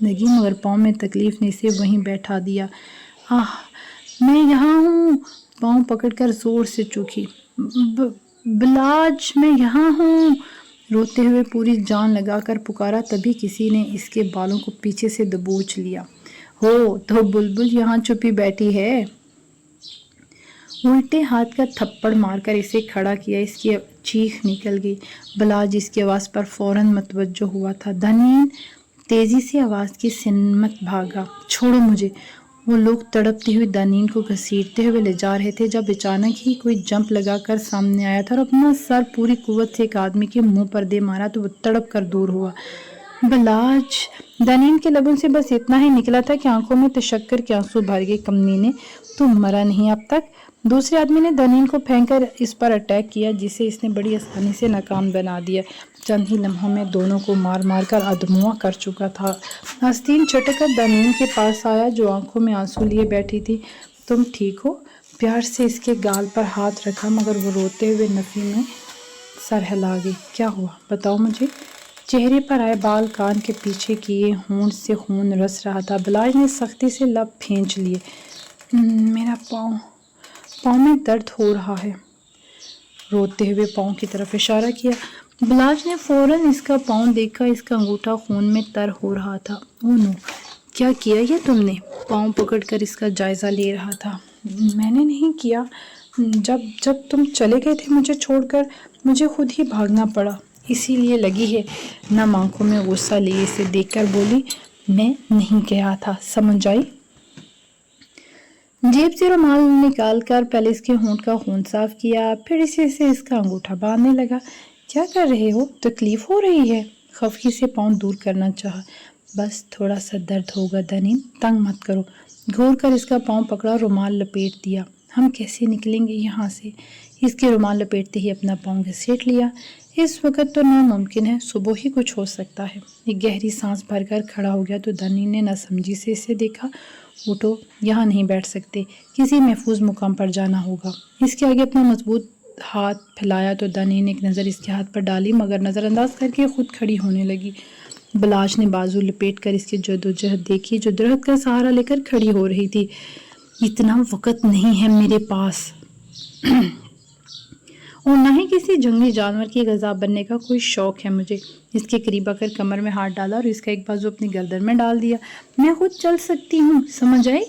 لگی مگر پاؤں میں تکلیف نے اسے وہیں بیٹھا دیا۔ آہ میں یہاں ہوں، پاؤں پکڑ کر زور سے چوکی۔ بلاج میں یہاں ہوں، روتے ہوئے پوری جان لگا کر پکارا، تبھی کسی نے اس کے بالوں کو پیچھے سے دبوچ لیا۔ ہو تو بلبل یہاں چھپی بیٹھی ہے۔ الٹے ہاتھ کا تھپڑ مار کر اسے کھڑا کیا، اس کی چیخ نکل گئی۔ بلاج اس کی آواز پر فوراً متوجہ ہوا تھا۔ دنین تیزی سے آواز کی سمت بھاگا۔ چھوڑو مجھے۔ وہ لوگ تڑپتی ہوئی دنین کو گھسیٹتے ہوئے لے جا رہے تھے جب اچانک ہی کوئی جمپ لگا کر سامنے آیا تھا اور اپنا سر پوری قوت سے ایک آدمی کے منہ پر دے مارا تو وہ تڑپ کر دور ہوا۔ بلاج! دنین کے لبوں سے بس اتنا ہی نکلا تھا کہ آنکھوں میں تشکر کے آنسو بھر گئے۔ کمینے، تو مرا نہیں اب تک؟ دوسرے آدمی نے دنین کو پھینک کر اس پر اٹیک کیا، جسے اس نے بڑی آسانی سے ناکام بنا دیا۔ چند ہی لمحوں میں دونوں کو مار مار کر ادھموا کر چکا تھا۔ آستین چٹک کر دنین کے پاس آیا جو آنکھوں میں آنسو لیے بیٹھی تھی۔ تم ٹھیک ہو؟ پیار سے اس کے گال پر ہاتھ رکھا مگر وہ روتے ہوئے نفی میں سر ہلا گئی۔ کیا ہوا؟ بتاؤ مجھے۔ چہرے پر آئے بال کان کے پیچھے کیے، ہونٹ سے خون رس رہا تھا۔ بلاج نے سختی سے لب کھینچ لیے۔ میرا پاؤں میں درد ہو رہا ہے، روتے ہوئے پاؤں کی طرف اشارہ کیا۔ بلاج نے فوراً اس کا پاؤں دیکھا، اس کا انگوٹھا خون میں تر ہو رہا تھا۔ او نو، کیا کیا یہ تم نے؟ پاؤں پکڑ کر اس کا جائزہ لے رہا تھا۔ میں نے نہیں کیا، جب تم چلے گئے تھے مجھے چھوڑ کر، مجھے خود ہی بھاگنا پڑا، اسی لیے لگی ہے۔ نم آنکھوں میں غصہ لیے اسے دیکھ کر بولی، میں نہیں کہا تھا، سمجھ آئی؟ جیب سے رومال نکال کر پہلے اس کے ہونٹ کا خون صاف کیا، پھر اسے اس کا انگوٹھا باندھنے لگا۔ کیا کر رہے ہو؟ تکلیف ہو رہی ہے؟ خفگی سے پاؤں دور کرنا چاہا۔ بس تھوڑا سا درد ہوگا دنین، تنگ مت کرو۔ گھور کر اس کا پاؤں پکڑا، رومال لپیٹ دیا۔ ہم کیسے نکلیں گے یہاں سے؟ اس کے رومال لپیٹتے ہی اپنا پاؤں گھسیٹ لیا۔ اس وقت تو ناممکن ہے، صبح ہی کچھ ہو سکتا ہے۔ ایک گہری سانس بھر کر کھڑا ہو گیا تو دنین نے ناسمجھی سے اسے دیکھا۔ اٹھو، یہاں نہیں بیٹھ سکتے، کسی محفوظ مقام پر جانا ہوگا۔ اس کے آگے اپنا مضبوط ہاتھ پھیلایا تو دنین نے ایک نظر اس کے ہاتھ پر ڈالی مگر نظر انداز کر کے خود کھڑی ہونے لگی۔ بلاج نے بازو لپیٹ کر اس کی جدوجہد دیکھی جو درخت کا سہارا لے کر کھڑی ہو رہی تھی۔ اتنا وقت نہیں ہے میرے پاس اور نہ ہی کسی جنگلی جانور کی غذا بننے کا کوئی شوق ہے مجھے۔ اس کے قریب آ کر کمر میں ہاتھ ڈالا اور اس کا ایک بازو اپنی گردن میں ڈال دیا۔ میں خود چل سکتی ہوں، سمجھ آئی؟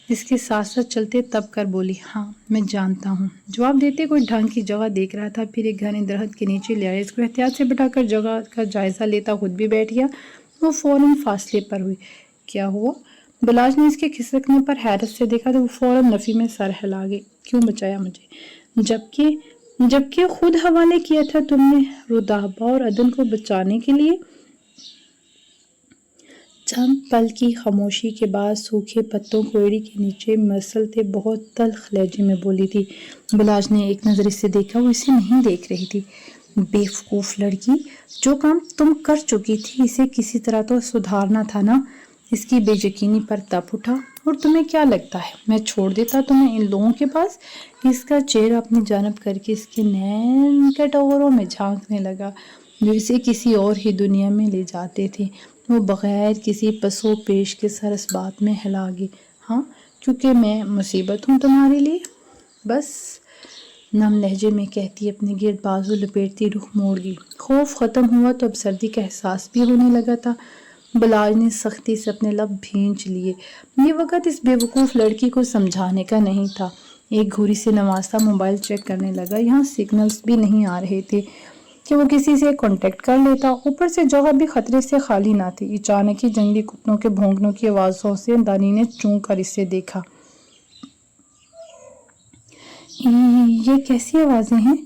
اس کے ساتھ ساتھ چلتے تب کر بولی، ہاں میں جانتا ہوں۔ جواب دیتے کوئی ڈھنگ کی جگہ دیکھ رہا تھا، پھر ایک گھنے درخت کے نیچے لے آیا، اس کو احتیاط سے بٹھا کر جگہ کا جائزہ لیتا خود بھی بیٹھ گیا۔ وہ فوراً فاصلے پر ہوئی۔ کیا ہوا؟ بلاج نے اس کے کھسکنے پر حیرت سے دیکھا تو وہ فوراً نفی میں سر ہلا گئی۔ کیوں بچایا مجھے؟ جبکہ خود حوالے کیا تھا تم نے رودابہ اور عدن کو بچانے کے لیے۔ چند پل کی خاموشی کے بعد سوکھے پتوں کو ایڑی کے نیچے مسلتے بہت تلخ لہجے میں بولی تھی۔ بلاج نے ایک نظر اسے دیکھا، وہ اسے نہیں دیکھ رہی تھی۔ بیوقوف لڑکی، جو کام تم کر چکی تھی اسے کسی طرح تو سدھارنا تھا نا۔ اس کی بے یقینی پر تپ اٹھا۔ اور تمہیں کیا لگتا ہے میں چھوڑ دیتا تمہیں ان لوگوں کے پاس؟ اس کا چہرہ اپنی جانب کر کے اس کے نین کٹوروں میں جھانکنے لگا جو اسے کسی اور ہی دنیا میں لے جاتے تھے۔ وہ بغیر کسی پس و پیش کے سر اس بات میں ہلا گئی۔ ہاں، کیونکہ میں مصیبت ہوں تمہارے لیے؟ بس، نم لہجے میں کہتی اپنے گرد بازو لپیٹتی رخ موڑ گئی۔ خوف ختم ہوا تو اب سردی کا احساس بھی ہونے لگا تھا۔ بلاج نے سختی سے اپنے لب بھینچ لیے۔ یہ وقت اس بیوقوف لڑکی کو سمجھانے کا نہیں تھا۔ ایک گھوری سے نوازتا موبائل چیک کرنے لگا۔ یہاں سگنلز بھی نہیں آ رہے تھے کہ وہ کسی سے کانٹیکٹ کر لیتا۔ اوپر سے جگہ بھی خطرے سے خالی نہ تھی۔ اچانک ہی جنگلی کتوں کے بھونکنے کی آوازوں سے دنین نے چونک کر اسے دیکھا۔ یہ کیسی آوازیں ہیں؟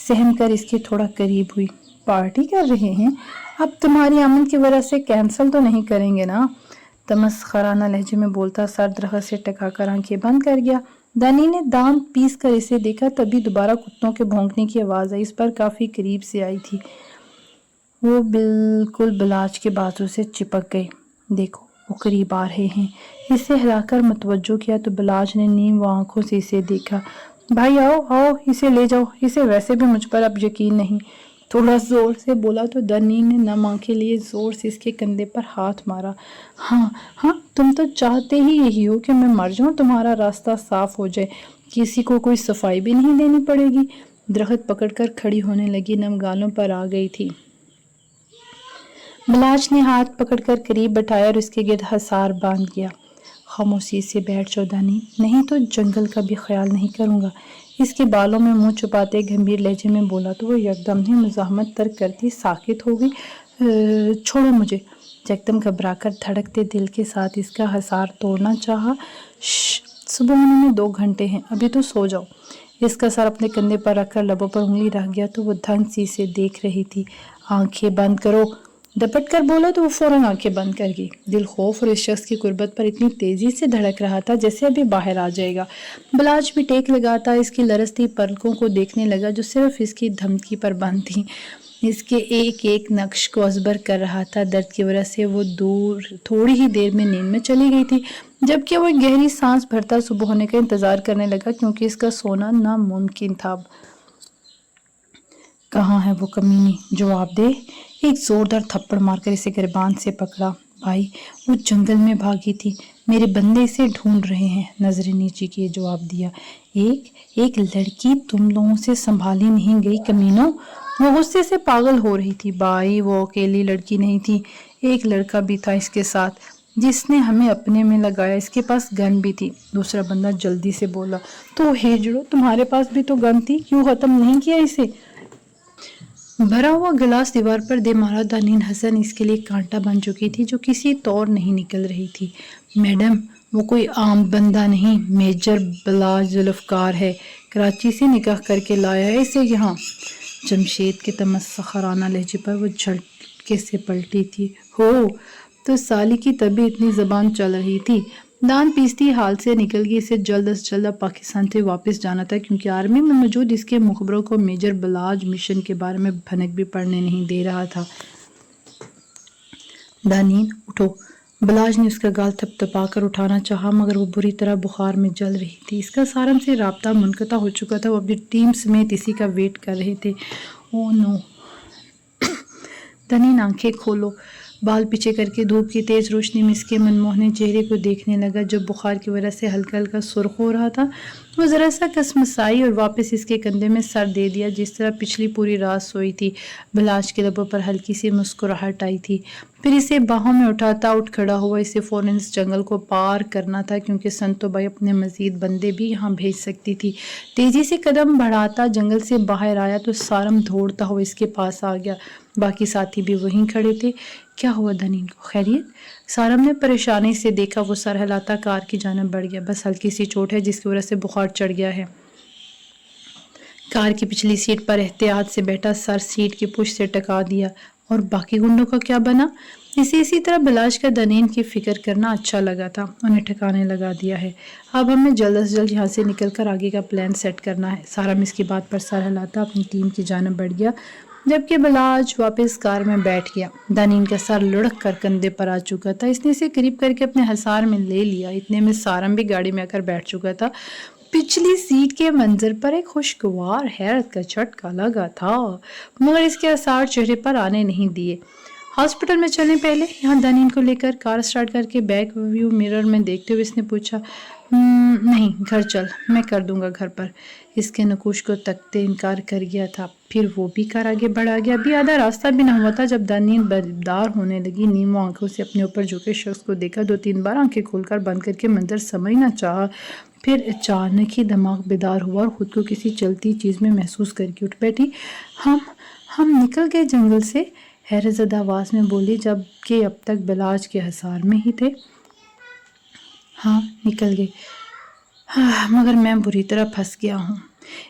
سہم کر اس کے تھوڑا قریب ہوئی۔ پارٹی کر رہے ہیں؟ اب تمہاری آمد کی وجہ سے کینسل تو نہیں کریں گے نا؟ تمسخرانہ لہجے میں بولتا سر درخت سے ٹکا کر آنکھیں بند کر گیا۔ دنین نے دانت پیس کر اسے دیکھا، تبھی دوبارہ کتوں کے بھونکنے کی آواز آئی، اس پر کافی قریب سے آئی تھی۔ وہ بالکل بلاج کے بازو سے چپک گئی۔ دیکھو، وہ قریب آ رہے ہیں۔ اسے ہلا کر متوجہ کیا تو بلاج نے نیم آنکھوں سے اسے دیکھا۔ بھائی آؤ، اسے لے جاؤ، اسے ویسے بھی مجھ پر اب یقین نہیں۔ تھوڑا زور سے بولا تو دنین نے نم آنکھیں لیے زور سے اس کے کندھے پر ہاتھ مارا۔ ہاں ہاں، تم تو چاہتے ہی یہی ہو کہ میں مر جاؤں، تمہارا راستہ صاف ہو جائے، کسی کو کوئی صفائی بھی نہیں دینی پڑے گی۔ درخت پکڑ کر کھڑی ہونے لگی، نم گالوں پر آ گئی تھی۔ بلاج نے ہاتھ پکڑ کر قریب بٹھایا اور اس کے گرد حصار باندھ دیا۔ خاموشی سے بیٹھ جاؤ دنین، نہیں تو جنگل کا بھی خیال نہیں کروں گا۔ اس کے بالوں میں منہ چھپاتے گمبھیر لہجے میں بولا تو وہ یکدم ہی مزاحمت ترک کرتی ساکت ہو گئی۔ چھوڑو مجھے۔ یکدم گھبرا کر دھڑکتے دل کے ساتھ اس کا حصار توڑنا چاہا۔ صبح ہونے میں 2 گھنٹے ہیں، ابھی تو سو جاؤ۔ اس کا سر اپنے کندھے پر رکھ کر لبوں پر انگلی رکھ گیا تو وہ دھن سی اسے دیکھ رہی تھی۔ آنکھیں بند کرو، ڈپٹ کر بولا تو وہ فوراً آنکھیں بند کر گئی۔ دل خوف اور اس شخص کی قربت پر اتنی تیزی سے دھڑک رہا تھا جیسے ابھی باہر آ جائے گا۔ بلاج بھی ٹیک لگاتا اس کی لرزتی پلکوں کو دیکھنے لگا جو صرف اس کی دھمکی پر بند تھیں۔ اس کے ایک ایک نقش کو ازبر کر رہا تھا۔ درد کی وجہ سے وہ تھوڑی ہی دیر میں نیند میں چلی گئی تھی، جبکہ وہ ایک گہری سانس بھرتا صبح ہونے کا انتظار کرنے لگا کیونکہ اس کا سونا ناممکن تھا۔ کہاں ہے وہ کمینی؟ جواب دے۔ ایک زوردار تھپڑ مار کر اسے گریبان سے پکڑا۔ بھائی، وہ جنگل میں بھاگی تھی، میرے بندے اسے ڈھونڈ رہے ہیں۔ نظریں نیچے کیے جواب دیا۔ ایک لڑکی تم لوگوں سے سنبھالی نہیں گئی کمینوں؟ وہ غصے سے پاگل ہو رہی تھی۔ بھائی، وہ اکیلی لڑکی نہیں تھی، ایک لڑکا بھی تھا اس کے ساتھ جس نے ہمیں اپنے میں لگایا، اس کے پاس گن بھی تھی۔ دوسرا بندہ جلدی سے بولا۔ تو ہیجڑو، تمہارے پاس بھی تو گن تھی، کیوں ختم نہیں کیا اسے؟ بھرا ہوا گلاس دیوار پر دے مارا۔ دنین حسن اس کے لیے کانٹا بن چکی تھی جو کسی طور نہیں نکل رہی تھی۔ میڈم، وہ کوئی عام بندہ نہیں، میجر بلاج ذوالفقار ہے، کراچی سے نکاح کر کے لایا ہے اسے یہاں۔ جمشید کے تمسخرانہ لہجے پر وہ جھٹکے سے پلٹی تھی۔ ہو، تو سالی کی تبھی اتنی زبان چل رہی تھی۔ دان پیستی حال سے نکل گئی، اسے جلد از جلد اب پاکستان سے واپس جانا تھا کیونکہ آرمی میں موجود اس کے مخبروں کو میجر بلاج مشن کے بارے میں بھنک بھی پڑنے نہیں دے رہا تھا۔ دانین، اٹھو۔ بلاج نے اس کا گال تھپ تھپا کر اٹھانا چاہا مگر وہ بری طرح بخار میں جل رہی تھی۔ اس کا سارم سے رابطہ منقطع ہو چکا تھا، وہ اپنی ٹیم سمیت اسی کا ویٹ کر رہے تھے۔ او نو! دانین، آنکھیں کھولو۔ بال پیچھے کر کے دھوپ کی تیز روشنی میں اس کے منموہنے چہرے کو دیکھنے لگا جو بخار کی وجہ سے ہلکا ہلکا سرخ ہو رہا تھا۔ وہ ذرا سا کسمسائی اور واپس اس کے کندھے میں سر دے دیا جس طرح پچھلی پوری رات سوئی تھی۔ بلاج کے لبوں پر ہلکی سی مسکراہٹ آئی تھی، پھر اسے باہوں میں اٹھاتا اٹھ کھڑا ہوا۔ اسے فوراً اس جنگل کو پار کرنا تھا کیونکہ سنتو بھائی اپنے مزید بندے بھی یہاں بھیج سکتی تھی۔ تیزی سے قدم بڑھاتا جنگل سے باہر آیا تو سارم دوڑتا ہوا اس کے پاس آ گیا۔ باقی ساتھی بھی وہیں کھڑے تھے۔ کیا ہوا دنین کو؟ خیریت؟ سارم نے پریشانی سے دیکھا۔ وہ سر ہلاتا کار کی جانب بڑھ گیا۔ بس ہلکی سی چوٹ ہے جس کی وجہ سے بخار چڑھ گیا ہے۔ کار کی پچھلی سیٹ پر احتیاط سے بیٹھا، سر سیٹ کی پشت سے ٹکا دیا۔ اور باقی گنڈوں کا کیا بنا؟ اسے اسی طرح بلاج کا دنین کی فکر کرنا اچھا لگا تھا۔ انہیں ٹھکانے لگا دیا ہے، اب ہمیں جلد از جلد یہاں سے نکل کر آگے کا پلان سیٹ کرنا ہے۔ سارم اس کی بات پر سر ہلاتا اپنی ٹیم کی جانب بڑھ گیا جبکہ بلاج واپس کار میں بیٹھ گیا۔ دنین کا سر لڑک کر کندھے پر آ چکا تھا، اس نے اسے قریب کر کے اپنے حصار میں لے لیا۔ اتنے میں سارم بھی گاڑی میں آ کر بیٹھ چکا تھا۔ پچھلی سیٹ کے منظر پر ایک خوشگوار حیرت کا جھٹکا لگا تھا مگر اس کے آثار چہرے پر آنے نہیں دیے۔ ہاسپٹل میں چلنے پہلے؟ یہاں دنین کو لے کر کار سٹارٹ کر کے بیک ویو مرر میں دیکھتے ہوئے اس نے پوچھا۔ نہیں، گھر چل، میں کر دوں گا گھر پر۔ اس کے نقوش کو تکتے انکار کر گیا تھا۔ پھر وہ بھی کار آگے بڑھا گیا۔ ابھی آدھا راستہ بھی نہ ہوا تھا جب دنین بیدار ہونے لگی۔ نیمو آنکھوں سے اپنے اوپر جھکے شخص کو دیکھا، 2-3 بار آنکھیں کھول کر بند کر کے منظر سمجھنا چاہا، پھر اچانک ہی دماغ بیدار ہوا اور خود کو کسی چلتی چیز میں محسوس کر کے اٹھ بیٹھی۔ ہم نکل گئے جنگل سے؟ حیرت زدہ آواز میں بولی جبکہ اب تک بلاج کے حصار میں ہی تھے۔ ہاں، نکل گئے، مگر میں بری طرح پھنس گیا ہوں۔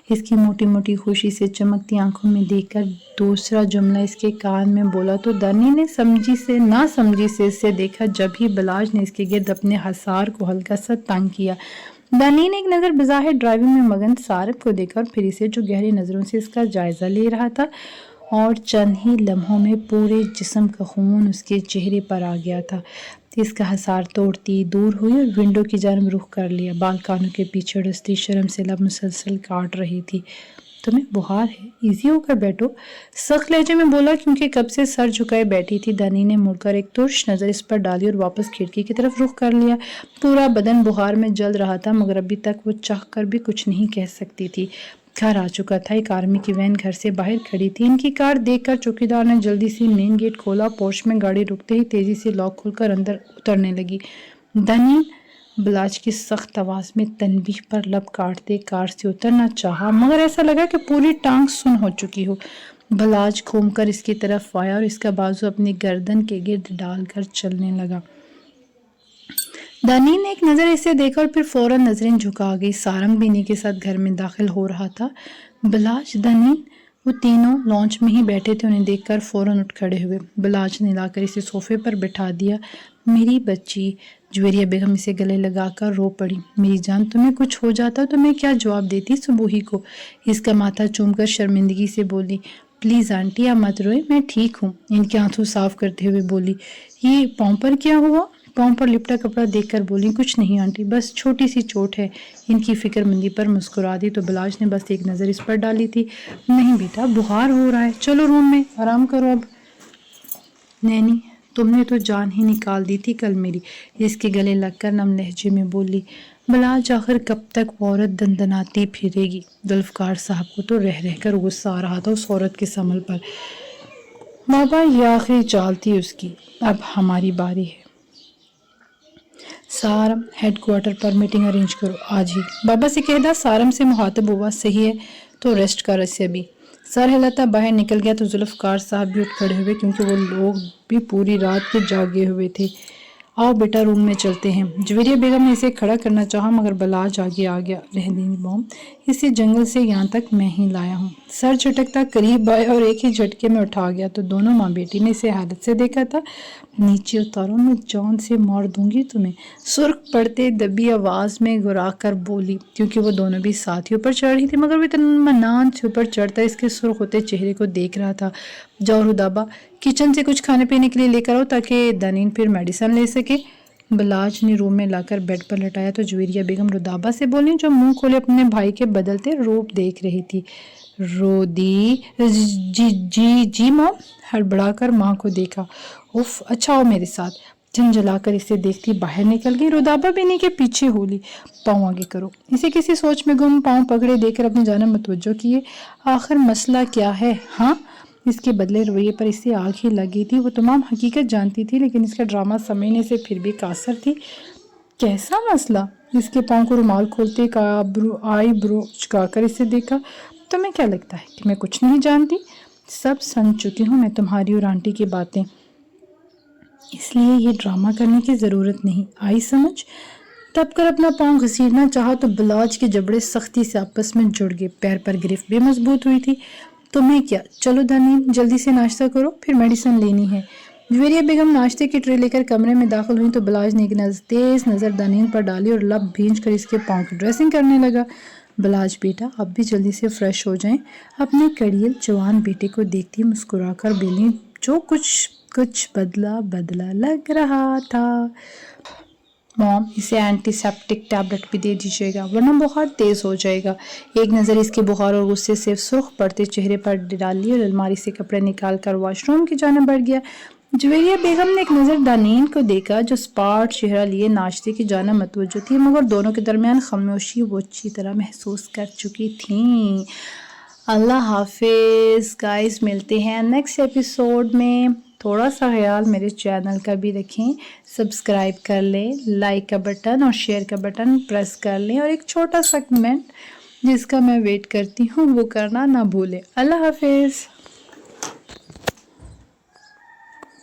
اس کی موٹی موٹی خوشی سے چمکتی آنکھوں میں دیکھ کر دوسرا جملہ اس کے کان میں بولا تو دنین نے سمجھی سے نہ سمجھی سے اسے دیکھا جب ہی بلاج نے اس کے گرد اپنے حصار کو ہلکا سا تنگ کیا۔ دنین ایک نظر بظاہر ڈرائیونگ میں مگن سارم کو دیکھا اور پھر اسے جو گہری نظروں سے اس کا جائزہ لے رہا تھا اور چند ہی لمحوں میں پورے جسم کا خون اس کے چہرے پر آ گیا تھا۔ اس کا حصار توڑتی دور ہوئی اور ونڈو کی جانب رخ کر لیا۔ بال کانوں کے پیچھے ڈستی، شرم سے لب مسلسل کاٹ رہی تھی۔ تمہیں بخار ہے، ایزی ہو کر بیٹھو، سخت لہجے میں بولا کیونکہ کب سے سر جھکائے بیٹھی تھی۔ دانی نے مڑ کر ایک ترش نظر اس پر ڈالی اور واپس کھڑکی کی طرف رخ کر لیا۔ پورا بدن بخار میں جل رہا تھا مگر ابھی تک وہ چاہ کر بھی کچھ نہیں کہہ سکتی تھی۔ گھر آ چکا تھا، ایک آرمی کی وین گھر سے باہر کھڑی تھی۔ ان کی کار دیکھ کر چوکیدار نے جلدی سے مین گیٹ کھولا، پورچ میں گاڑی رکتے ہی تیزی سے لاک کھول کر اندر اترنے لگی۔ دانی بلاج کی سخت آواز میں تنبیہ پر لب کاٹتے کار سے اترنا چاہا مگر ایسا لگا کہ پوری ٹانگ سن ہو چکی ہو۔ بلاج گھوم کر اس کی طرف آیا اور اس کا بازو اپنی گردن کے گرد ڈال کر چلنے لگا۔ دانی نے ایک نظر اسے دیکھا اور پھر فوراً نظریں جھکا گئی۔ سارنگ بھی انہی کے ساتھ گھر میں داخل ہو رہا تھا۔ بلاج، دانی، وہ تینوں لانچ میں ہی بیٹھے تھے۔ انہیں دیکھ کر فوراً اٹھ کھڑے ہوئے۔ بلاج نے لا کر اسے صوفے پر بٹھا دیا۔ میری بچی، جویریہ بیگم اسے گلے لگا کر رو پڑی۔ میری جان، تمہیں کچھ ہو جاتا تو میں کیا جواب دیتی صبح ہی کو؟ اس کا ماتھا چوم کر شرمندگی سے بولی۔ پلیز آنٹی آپ مت روئے، میں ٹھیک ہوں۔ ان کے آنسو صاف کرتے ہوئے بولی۔ یہ پاؤں پر کیا ہوا؟ پاؤں پر لپٹا کپڑا دیکھ کر بولی۔ کچھ نہیں آنٹی، بس چھوٹی سی چوٹ ہے۔ ان کی فکر مندی پر مسکرا دی تو بلاج نے بس ایک نظر اس پر ڈالی تھی۔ نہیں بیٹا، بخار ہو رہا ہے، چلو روم میں آرام کرو اب۔ نینی، تم نے تو جان ہی نکال دی تھی کل میری، اس کے گلے لگ کر نم لہجے میں بولی۔ بلاج، آخر کب تک وہ عورت دندناتی پھرے گی؟ ذوالفقار صاحب کو تو رہ رہ کر غصہ آ رہا تھا اس عورت کے سمل پر۔ بابا، یہ آخری چال تھی اس کی، اب ہماری باری ہے۔ سارم، ہیڈ کوارٹر پر میٹنگ ارینج کرو آج ہی۔ بابا سے کہہ دا۔ سارم سے مخاطب ہوا۔ صحیح ہے، تو ریسٹ کر اسے ابھی۔ سر ہلاتا باہر نکل گیا تو ذوالفقار صاحب بھی اٹھ کھڑے ہوئے کیونکہ وہ لوگ بھی پوری رات کے جاگے ہوئے تھے۔ آؤ بیٹا، روم میں چلتے ہیں۔ جویریہ بیگم نے اسے کھڑا کرنا چاہا مگر بلاج آگے آ گیا۔ رہنے دیں موم، اسے جنگل سے یہاں تک میں ہی لایا ہوں۔ سر جھٹکتا قریب آیا اور ایک ہی جھٹکے میں اٹھا گیا تو دونوں ماں بیٹی نے اسے حالت سے دیکھا تھا۔ نیچے اتارو، میں جان سے مار دوں گی تمہیں، سرخ پڑتے دبی آواز میں گرا کر بولی۔ کیونکہ وہ دونوں بھی ساتھ ہی اوپر چڑھ رہی تھی مگر وہ اطمینان سے اوپر چڑھتا اس کے سرخ ہوتے چہرے کو دیکھ رہا تھا۔ جاؤ رودابا، کچن سے کچھ کھانے پینے کے لیے لے کر آؤ تاکہ دنین پھر میڈیسن لے سکے۔ بلاج نے روم میں لا کر بیڈ پر لٹایا تو جویریہ بیگم رودابا سے بولی جو منہ کھولے اپنے بھائی کے بدلتے روپ دیکھ رہی تھی۔ رودی، جی موم، ہڑبڑا کر ماں کو دیکھا۔ اف، اچھا آؤ میرے ساتھ۔ جھنجھلا کر اسے دیکھتی باہر نکل گئی۔ رودابا بھی انہی کے پیچھے ہو لی۔ پاؤں آگے کرو۔ اسے کسی سوچ میں گم پاؤں پکڑے دیکھ کر اپنی جانب متوجہ کیے۔ آخر مسئلہ کیا ہے؟ ہاں؟ اس کے بدلے رویے پر اسے آگ ہی لگی تھی۔ وہ تمام حقیقت جانتی تھی لیکن اس کا ڈرامہ سمجھنے سے پھر بھی قاصر تھی۔ کیسا مسئلہ؟ اس کے پاؤں کو رومال کھولتے آئی برو چکا کر اسے دیکھا۔ تمہیں کیا لگتا ہے کہ میں کچھ نہیں جانتی؟ سب سن چکی ہوں میں تمہاری اور آنٹی کی باتیں، اس لیے یہ ڈرامہ کرنے کی ضرورت نہیں آئی سمجھ؟ تب کر اپنا پاؤں گھسیٹنا چاہا تو بلاج کے جبڑے سختی سے آپس میں جڑ گئے۔ پیر پر گرفت بھی مضبوط ہوئی تھی۔ تمہیں کیا، چلو دنین جلدی سے ناشتہ کرو، پھر میڈیسن لینی ہے۔ جویریہ بیگم ناشتے کی ٹرے لے کر کمرے میں داخل ہوئی تو بلاج نے ایک تیز نظر دنین پر ڈالی اور لب بھینچ کر اس کے پاؤں کی ڈریسنگ کرنے لگا۔ بلاج بیٹا، اب بھی جلدی سے فریش ہو جائیں۔ اپنے کڑیل جوان بیٹے کو دیکھتی مسکرا کر بولی جو کچھ بدلا لگ رہا تھا۔ موم، اسے اینٹی سیپٹک ٹیبلٹ بھی دے دیجیے گا ورنہ بخار تیز ہو جائے گا۔ ایک نظر اس کے بخار اور غصے سے سرخ پڑتے چہرے پر ڈالی اور الماری سے کپڑے نکال کر واش روم کی جانب بڑھ گیا۔ جویریہ بیگم نے ایک نظر دنین کو دیکھا جو سپاٹ چہرہ لیے ناشتے کی جانب متوجہ تھی مگر دونوں کے درمیان خاموشی وہ اچھی طرح محسوس کر چکی تھیں۔ اللہ حافظ گائز، ملتے ہیں نیکسٹ ایپیسوڈ میں۔ تھوڑا سا خیال میرے چینل کا بھی رکھیں، سبسکرائب کر لیں، لائک کا بٹن اور شیئر کا بٹن پریس کر لیں اور ایک چھوٹا سا کمنٹ جس کا میں ویٹ کرتی ہوں وہ کرنا نہ بھولیں۔ اللہ حافظ۔